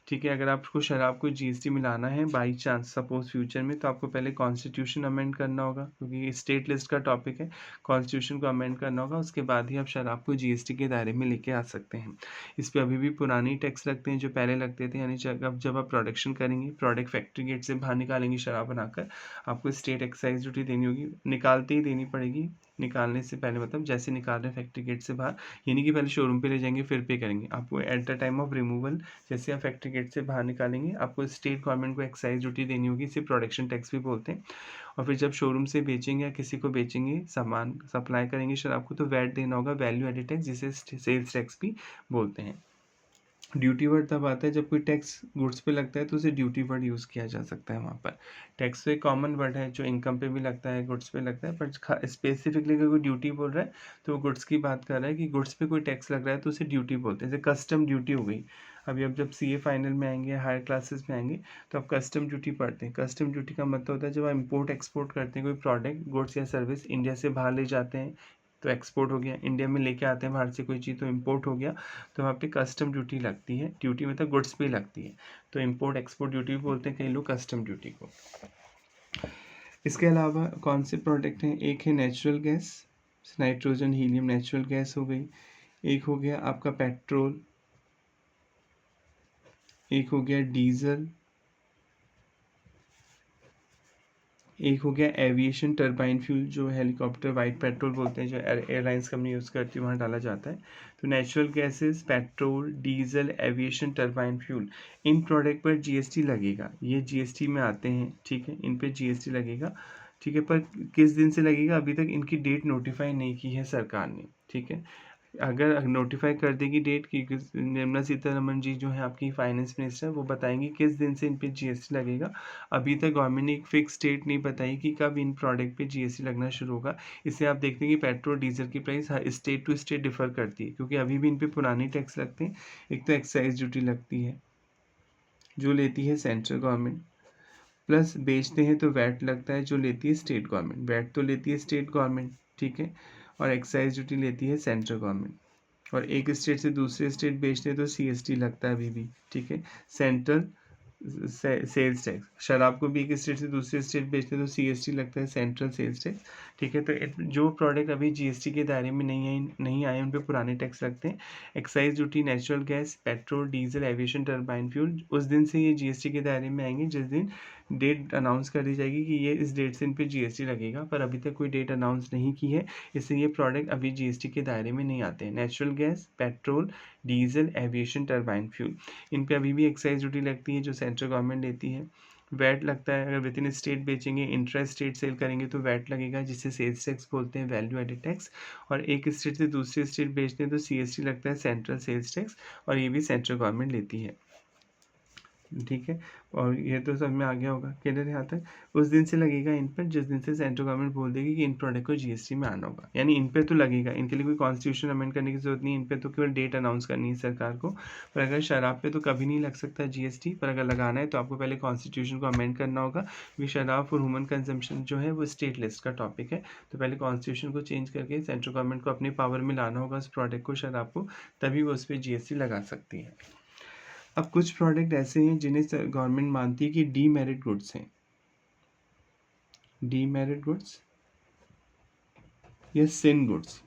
ठीक है, अगर आपको शराब को जीएसटी मिलाना है बाई चांस सपोज फ्यूचर में, तो आपको पहले कॉन्स्टिट्यूशन अमेंड करना होगा, क्योंकि ये स्टेट लिस्ट का टॉपिक है, कॉन्स्टिट्यूशन को अमेंड करना होगा, उसके बाद ही आप शराब को जीएसटी के दायरे में लेके आ सकते हैं। इस पर अभी भी पुरानी टैक्स लगते हैं जो पहले लगते थे, यानी जब आप प्रोडक्शन करेंगे, प्रोडक्ट फैक्ट्री गेट से बाहर निकालेंगे शराब बनाकर, आपको स्टेट एक्साइज ड्यूटी देनी होगी, निकालते ही देनी पड़ेगी। निकालने से पहले मतलब जैसे निकाल रहे हैं फैक्ट्री गेट से बाहर, यानी कि पहले शोरूम पे ले जाएंगे फिर पे करेंगे। आपको at the time of removal, जैसे आप फैक्ट्री गेट से बाहर निकालेंगे, आपको स्टेट गवर्नमेंट को एक्साइज ड्यूटी देनी होगी, इसे प्रोडक्शन टैक्स भी बोलते हैं। और फिर जब शोरूम से बेचेंगे या किसी को बेचेंगे, सामान सप्लाई करेंगे शराब को, तो वैट देना होगा, वैल्यू एडेड टैक्स, जिसे सेल्स टैक्स भी बोलते हैं। ड्यूटी वर्ड तब आता है जब कोई टैक्स गुड्स पे लगता है तो उसे ड्यूटी वर्ड यूज़ किया जा सकता है वहाँ पर। टैक्स तो एक कॉमन वर्ड है जो इनकम पे भी लगता है, गुड्स पे लगता है, पर स्पेसिफिकली अगर कोई ड्यूटी बोल रहा है तो वो गुड्स की बात कर रहा है कि गुड्स पे कोई टैक्स लग रहा है तो उसे ड्यूटी बोलते हैं। जैसे कस्टम ड्यूटी हो गई, अभी अब जब सीए फाइनल में आएंगे, हायर क्लासेस में आएंगे, तो आप कस्टम ड्यूटी पढ़ते हैं। कस्टम ड्यूटी का मतलब होता है जब आप इम्पोर्ट एक्सपोर्ट करते हैं कोई प्रोडक्ट, गुड्स या सर्विस, इंडिया से बाहर ले जाते हैं तो एक्सपोर्ट हो गया, इंडिया में लेके आते हैं बाहर से कोई चीज़ तो इम्पोर्ट हो गया, तो वहाँ पे कस्टम ड्यूटी लगती है। ड्यूटी मतलब गुड्स पे लगती है, तो इम्पोर्ट एक्सपोर्ट ड्यूटी भी बोलते हैं कई लोग कस्टम ड्यूटी को। इसके अलावा कौन से प्रोडक्ट हैं, एक है natural gas, nitrogen helium natural gas हो गई, एक हो गया आपका पेट्रोल, एक हो गया डीजल, एक हो गया एविएशन टर्बाइन फ्यूल, जो हेलीकॉप्टर वाइट पेट्रोल बोलते हैं, जो एयरलाइंस कंपनी यूज़ करती है वहाँ डाला जाता है। तो natural gases, petrol, diesel, aviation turbine fuel, इन प्रोडक्ट पर जीएसटी लगेगा, ये जीएसटी में आते हैं, ठीक है, इन पे जीएसटी लगेगा, ठीक है। पर किस दिन से लगेगा, अभी तक इनकी डेट नोटिफाई नहीं की है सरकार ने, ठीक है। अगर नोटिफाई कर देगी डेट की, निर्मला सीतारमण जी जो है आपकी फाइनेंस मिनिस्टर, वो बताएंगी किस दिन से इन पे जीएसटी लगेगा। अभी तक गवर्नमेंट ने एक फिक्स डेट नहीं बताई कि कब इन प्रोडक्ट पे जीएसटी लगना शुरू होगा। इससे आप देखते हैं कि पेट्रोल डीजल की price state to state differ करती है, क्योंकि अभी भी इन पे पुराने टैक्स लगते हैं। एक तो एक्साइज ड्यूटी लगती है जो लेती है सेंट्रल गवर्नमेंट, प्लस बेचते हैं तो वैट लगता है जो लेती है स्टेट गवर्नमेंट, वैट तो लेती है स्टेट गवर्नमेंट, ठीक है। और एक्साइज ड्यूटी लेती है सेंट्रल गवर्नमेंट। और एक स्टेट से दूसरे स्टेट बेचते हैं तो CST लगता है अभी भी, ठीक है। सेंट्रल सेल्स टैक्स, शराब को भी एक स्टेट से दूसरे स्टेट बेचते हैं तो CST लगता है, सेंट्रल सेल्स टैक्स, ठीक है। तो जो प्रोडक्ट अभी GST के दायरे में नहीं आए उन पे पुराने टैक्स लगते हैं। Excise duty natural gas, petrol, diesel, aviation turbine fuel उस दिन से ये GST के दायरे में आएंगे जिस दिन डेट अनाउंस कर दी जाएगी कि ये इस डेट से इन पे GST लगेगा, पर अभी तक कोई डेट अनाउंस नहीं की है, इसलिए ये प्रोडक्ट अभी GST के दायरे में नहीं आते हैं। Natural gas, petrol, diesel, aviation turbine fuel, इन पे अभी भी एक्साइज ड्यूटी लगती है जो सेंट्रल गवर्नमेंट देती है। वैट लगता है, अगर विद इन स्टेट बेचेंगे, इंट्रा स्टेट सेल करेंगे तो वैट लगेगा, जिसे सेल्स टैक्स बोलते हैं, वैल्यू एडेड टैक्स। और एक स्टेट से दूसरे स्टेट बेचते हैं तो CST लगता है, सेंट्रल सेल्स टैक्स, और ये भी सेंट्रल गवर्नमेंट लेती है, ठीक है। और ये तो समझ में आ गया होगा, क्लियर है यहाँ तक। उस दिन से लगेगा इन पर जिस दिन से सेंट्रल गवर्नमेंट बोल देगी कि इन प्रोडक्ट को GST में आना होगा, यानी इन पे तो लगेगा, इनके लिए कोई कॉन्स्टिट्यूशन अमेंड करने की जरूरत नहीं है, इन पे तो केवल डेट अनाउंस करनी है सरकार को। पर अगर शराब पे तो कभी नहीं लग सकता GST, पर अगर लगाना है तो आपको पहले कॉन्स्टिट्यूशन को अमेंड करना होगा, क्योंकि शराब फॉर ह्यूमन कंजम्पशन जो है वो स्टेट लिस्ट का टॉपिक है। तो पहले कॉन्स्टिट्यूशन को चेंज करके सेंट्रल गवर्नमेंट को अपने पावर में लाना होगा उस प्रोडक्ट को, शराब को, तभी वो उस पर GST लगा सकती है। अब कुछ प्रोडक्ट ऐसे हैं जिन्हें गवर्नमेंट मानती है कि डीमेरिट गुड्स हैं, डीमेरिट गुड्स या सिन गुड्स,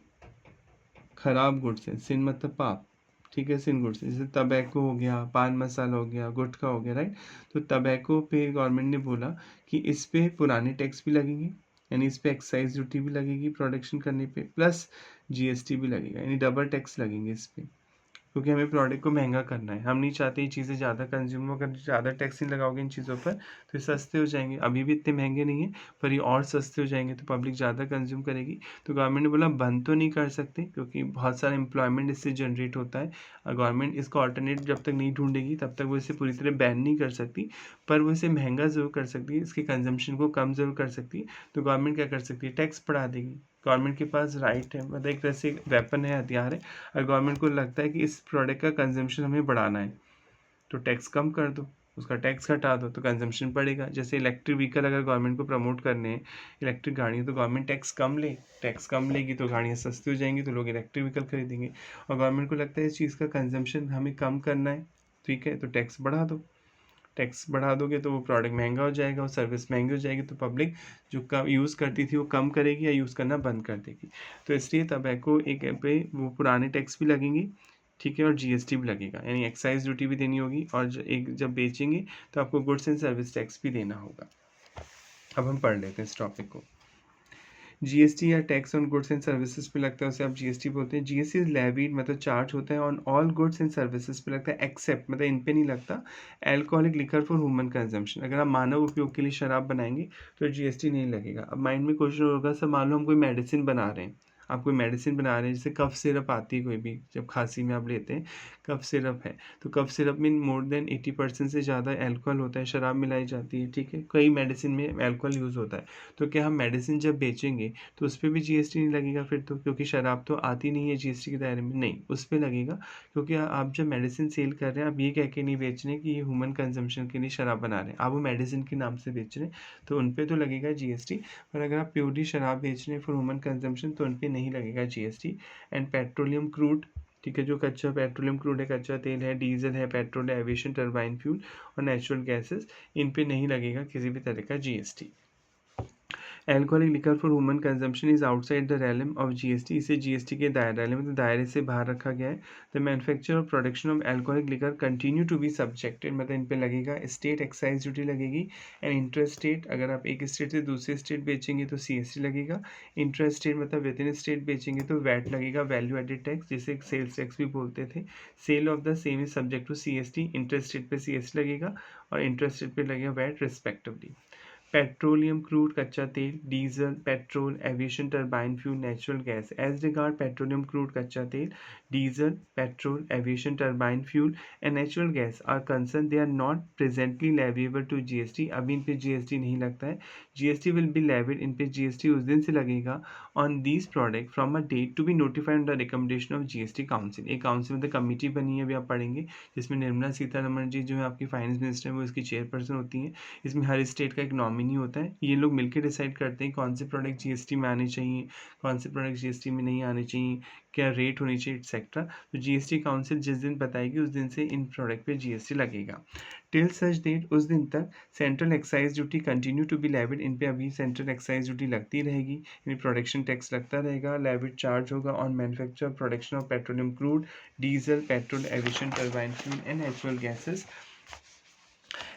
खराब गुड्स हैं, सिन मतलब पाप, ठीक है। सिन गुड्स जैसे तंबाकू हो गया, पान मसाला हो गया, गुटखा हो गया, राइट। तो तंबाकू पे गवर्नमेंट ने बोला कि इस पे पुराने टैक्स भी लगेंगे, यानी इस पे एक्साइज ड्यूटी भी लगेगी प्रोडक्शन करने पे, प्लस GST भी लगेगा, यानी डबल टैक्स लगेंगे इस पे, क्योंकि हमें प्रोडक्ट को महंगा करना है, हम नहीं चाहते ये चीज़ें ज़्यादा कंज्यूम, अगर ज़्यादा टैक्स नहीं लगाओगे इन चीज़ों पर तो ये सस्ते हो जाएंगे, अभी भी इतने महंगे नहीं है पर ये और सस्ते हो जाएंगे तो पब्लिक ज़्यादा कंज्यूम करेगी। तो गवर्नमेंट ने बोला बंद तो नहीं कर सकते, क्योंकि बहुत सारा एम्प्लॉयमेंट इससे जनरेट होता है, और गवर्नमेंट इसका ऑल्टरनेट जब तक नहीं ढूंढेगी तब तक वो इसे पूरी तरह बैन नहीं कर सकती, पर वो इसे महंगा ज़रूर कर सकती है, इसके कंजम्पशन को कम ज़रूर कर सकती है। तो गवर्नमेंट क्या कर सकती है, टैक्स बढ़ा देगी, गवर्नमेंट के पास राइट है, मतलब एक तरह से वेपन है, हथियार है। अगर गवर्नमेंट को लगता है कि इस प्रोडक्ट का कंजम्पशन हमें बढ़ाना है तो टैक्स कम कर दो, उसका टैक्स घटा दो तो कंजम्पशन बढ़ेगा। जैसे इलेक्ट्रिक व्हीकल अगर गवर्नमेंट को प्रमोट करने हैं, इलेक्ट्रिक गाड़ियाँ, तो गवर्नमेंट टैक्स कम लेगी तो गाड़ियाँ सस्ती हो जाएंगी तो लोग इलेक्ट्रिक व्हीकल खरीदेंगे। और गवर्नमेंट को लगता है इस चीज़ का कंजम्पशन हमें कम करना है, ठीक है, तो टैक्स बढ़ा दो। टैक्स बढ़ा दोगे तो वो प्रोडक्ट महंगा हो जाएगा और सर्विस महंगी हो जाएगी, तो पब्लिक जो कम यूज़ करती थी वो कम करेगी या यूज़ करना बंद कर देगी। तो इसलिए तंबाकू एक पे वो पुराने टैक्स भी लगेंगे, ठीक है, और GST भी लगेगा, यानी एक्साइज ड्यूटी भी देनी होगी, और जब बेचेंगे तो आपको गुड्स एंड सर्विस टैक्स भी देना होगा। अब हम पढ़ लेते हैं इस टॉपिक को। GST या tax on goods and services पे लगता है, उसे आप GST बोलते हैं। GST इज लेवीड मतलब चार्ज होता है on all goods and services पे लगता है, एक्सेप्ट मतलब इन पे नहीं लगता alcoholic liquor for human consumption. अगर आप मानव उपयोग के लिए शराब बनाएंगे तो GST नहीं लगेगा। अब माइंड में क्वेश्चन होगा, सर मान लो हम कोई मेडिसिन बना रहे हैं, आप कोई मेडिसिन बना रहे हैं, जैसे कफ सिरप आती है कोई भी, जब खांसी में आप लेते हैं कफ सिरप है, तो कफ सिरप में मोर देन 80% से ज़्यादा अल्कोहल होता है, शराब मिलाई जाती है, ठीक है, कई मेडिसिन में अल्कोहल यूज़ होता है। तो क्या हम मेडिसिन जब बेचेंगे तो उस पर भी GST नहीं लगेगा फिर तो, क्योंकि शराब तो आती नहीं है GST के दायरे में, नहीं उस पर लगेगा, क्योंकि आप जब मेडिसिन सेल कर रहे हैं आप ये कह के नहीं बेच रहे कि ये ह्यूमन कंजम्पशन के लिए शराब बना रहे हैं, आप वो मेडिसिन के नाम से बेच रहे हैं तो उन पर तो लगेगा GST। पर अगर आप प्योरली शराब बेच रहे हैं फॉर ह्यूमन कंजम्पशन तो उन पर नहीं लगेगा GST। एंड पेट्रोलियम क्रूड, ठीक है, जो कच्चा पेट्रोलियम क्रूड है, कच्चा तेल है, डीजल है, पेट्रोल है, एविएशन टर्बाइन फ्यूल और नेचुरल गैसेस, इन पे नहीं लगेगा किसी भी तरह का GST। Alcoholic liquor for human consumption is outside the realm of GST, इसे GST के दायरे में, तो दायरे से बाहर रखा गया है। द मैन्युफैक्चर और production of alcoholic liquor continue to be subjected, मतलब इन पे लगेगा स्टेट एक्साइज ड्यूटी लगेगी। एंड इंटर स्टेट, अगर आप एक स्टेट से दूसरे स्टेट बेचेंगे तो CST लगेगा। इंटर स्टेट मतलब विद इन स्टेट बेचेंगे तो वैट लगेगा, वैल्यू एडेड टैक्स, जिसे सेल्स टैक्स भी बोलते थे। Sale of the same is subject to CST, inter state पे CST लगेगा और इंटर स्टेट पे लगेगा वैट रिस्पेक्टिवली। पेट्रोलियम क्रूड कच्चा तेल, diesel, petrol, aviation turbine fuel, natural gas. As regard petroleum crude कच्चा तेल, diesel, petrol, aviation turbine fuel and natural gas are concern, they are not presently leviable to GST, अभी इन पे GST नहीं लगता है। GST विल बी लेविड, इन पे GST उस दिन से लगेगा on these product from a date to be notified the recommendation of GST council. एक काउंसिल मतलब कमेटी बनी है, अभी आप पढ़ेंगे, जिसमें निर्मला सीतारमण जी जो है आपकी फाइनेंस मिनिस्टर है वो इसकी चेयरपर्सन होती हैं। इसमें हर स्टेट का एक नॉमिनी होता है, ये लोग मिलकर डिसाइड करते हैं कौन से प्रोडक्ट जीएसटी में आने चाहिए, कौन से प्रोडक्ट जीएसटी में नहीं आने चाहिए, क्या रेट होनी चाहिए एक्सेट्रा। तो जीएसटी काउंसिल जिस दिन बताएगी उस दिन से इन प्रोडक्ट पे जीएसटी लगेगा। टिल सच डेट, उस दिन तक central excise duty continue to be levied, इन पे अभी सेंट्रल एक्साइज ड्यूटी लगती रहेगी, यानी प्रोडक्शन टैक्स लगता रहेगा। लेविड चार्ज होगा on manufacture production of petroleum crude, diesel, petrol, aviation turbine fuel and natural gases.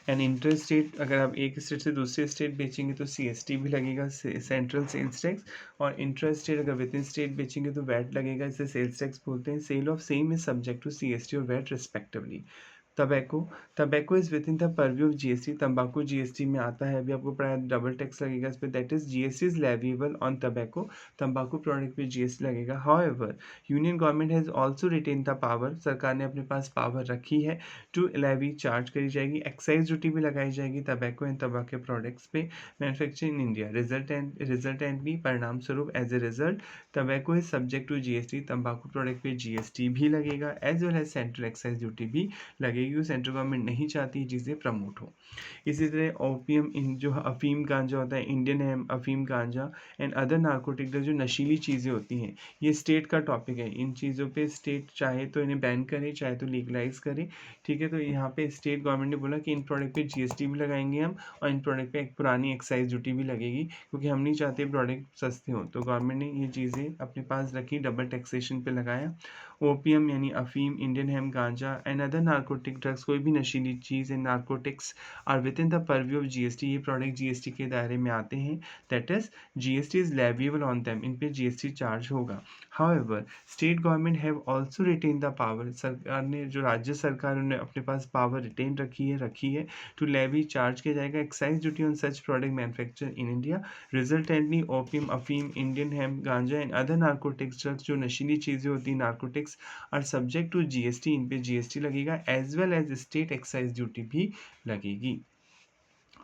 And inter state, अगर आप एक स्टेट से दूसरे स्टेट बेचेंगे तो सीएसटी भी लगेगा, सेंट्रल सेल्स टैक्स। और इंटर स्टेट अगर विद इन स्टेट बेचेंगे तो वैट लगेगा, इसे सेल्स टैक्स बोलते हैं। Sale of same is subject to CST और VAT respectively. Tobacco is within the purview of GST, तंबाकू जीएसटी में आता है, अभी आपको पता है डबल टैक्स लगेगा इस पर, that is GST is leviable on tobacco, तंबाकू प्रोडक्ट पे जीएसटी लगेगा। However union government has also retain the power, सरकार ने अपने पास पावर रखी है टू लेवी, चार्ज करी जाएगी, एक्साइज ड्यूटी भी लगाई जाएगी टबैको एंड तंबाकू प्रोडक्ट्स पे मैन्युफैक्चर इन इंडिया। रिजल्टेंटली, परिणाम स्वरूप, as a result, tobacco is subject to GST, तंबाकू प्रोडक्ट पे जीएसटी भी लगेगा, as well as central excise duty भी लगेगी। सेंट्रल गवर्नमेंट नहीं चाहती चीज़ें प्रमोट हो। इसी तरह ओपियम, इन जो अफीम गांजा होता है, इंडियन हेम, अफीम गांजा एंड अदर नार्कोटिक ड्रग्स, जो नशीली चीज़ें होती हैं, ये स्टेट का टॉपिक है। इन चीज़ों पे स्टेट चाहे तो इन्हें बैन करे, चाहे तो लीगलाइज करे, ठीक है। तो यहाँ पे स्टेट गवर्नमेंट ने बोला कि इन प्रोडक्ट पे जीएसटी भी लगाएंगे हम, और इन प्रोडक्ट पे एक पुरानी एक्साइज ड्यूटी भी लगेगी, क्योंकि हम नहीं चाहते प्रोडक्ट सस्ते हो। तो गवर्नमेंट ने ये चीज़ें अपने पास रखी, डबल टैक्सेशन पे लगाया। ओपियम यानी अफीम, इंडियन हेम, गांजा एंड अदर नार्कोटिक ड्रग्स, कोई भी नशीली चीज़ and narcotics are within the purview of GST, ये प्रोडक्ट जीएसटी के दायरे में आते हैं, that is GST is leviable on them, इन पे जीएसटी चार्ज होगा। However state government have also retain the power, सरकार ने, जो राज्य सरकार, उन्होंने अपने पास पावर रिटेन रखी है टू लेवी, चार्ज किया जाएगा excise duty on such product manufacture in India. Resultantly opium, अफीम, इंडियन हेम, गांजा एंड अदर नार्कोटिक्स ड्रग्स, जो नशीली चीज़ें होती हैं narcotics, are subject to GST, इन पे जीएसटी लगेगा, as well as state excise duty भी लगेगी।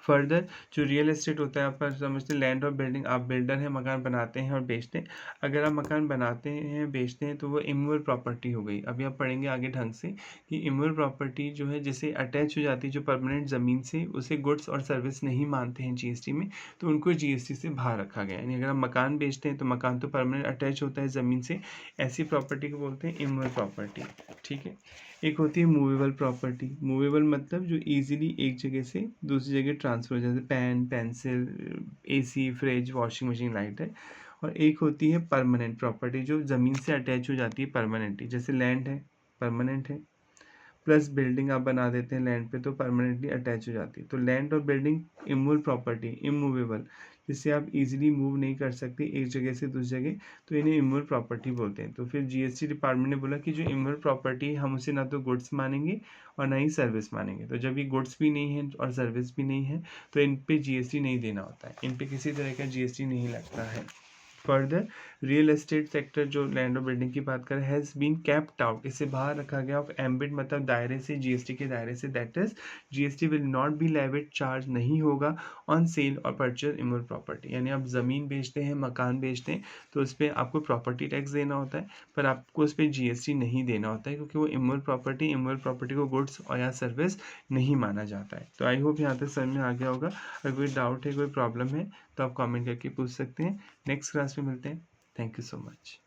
फर्दर जो रियल एस्टेट होता है, आप समझते हैं लैंड और बिल्डिंग, आप बिल्डर हैं, मकान बनाते हैं और बेचते हैं। अगर आप मकान बनाते हैं, बेचते हैं, तो वो इमूवेबल प्रॉपर्टी हो गई। अभी आप पढ़ेंगे आगे ढंग से कि इमूवेबल प्रॉपर्टी जो है, जैसे अटैच हो जाती है जो परमानेंट ज़मीन से, उसे गुड्स और सर्विस नहीं मानते हैं जीएसटी में, तो उनको जीएसटी से बाहर रखा गया है। यानी अगर आप मकान बेचते हैं तो मकान तो परमानेंट अटैच होता है ज़मीन से, ऐसी प्रॉपर्टी को बोलते हैं इमूवेबल प्रॉपर्टी, ठीक है। एक होती है मूवेबल प्रॉपर्टी। मूवेबल मतलब जो इजीली एक जगह से दूसरी जगह ट्रांसफर हो, जैसे pen, pencil, AC, fridge, washing machine, light है। और एक होती है परमानेंट प्रॉपर्टी, जो ज़मीन से अटैच हो जाती है परमानेंटली, जैसे लैंड है, परमानेंट है, प्लस बिल्डिंग आप बना देते हैं लैंड पे तो परमानेंटली अटैच हो जाती है। तो लैंड और बिल्डिंग इमूवेबल प्रॉपर्टी, इमूवेबल, जिससे आप इजीली मूव नहीं कर सकते एक जगह से दूसरी जगह, तो इन्हें इमूवेबल प्रॉपर्टी बोलते हैं। तो फिर जीएसटी डिपार्टमेंट ने बोला कि जो इमूवेबल प्रॉपर्टी है, हम उसे ना तो गुड्स मानेंगे और ना ही सर्विस मानेंगे। तो जब ये गुड्स भी नहीं है और सर्विस भी नहीं है, तो इन पे जीएसटी नहीं देना होता है, इन पे किसी तरह का जीएसटी नहीं लगता है। फर्दर रियल एस्टेट सेक्टर, जो लैंड और बिल्डिंग की बात करें, हैज़ बीन कैप्ट आउट, इसे बाहर रखा गया ऑफ एम्बिट, मतलब दायरे से, जीएसटी के दायरे से, that is GST will not be levied, charge नहीं होगा ऑन सेल और परचेज इमूवेबल प्रॉपर्टी। यानी आप ज़मीन बेचते हैं, मकान बेचते हैं, तो उस पर आपको प्रॉपर्टी टैक्स देना होता है, पर आपको उस पर जीएसटी नहीं देना होता है, क्योंकि वो इमूवेबल प्रॉपर्टी को गुड्स और या सर्विस नहीं माना जाता है। तो आई होप यहाँ तक समझ में आ गया होगा। अगर कोई डाउट है, कोई प्रॉब्लम है, तो आप कमेंट करके पूछ सकते हैं। नेक्स्ट क्लास में मिलते हैं। Thank you so much.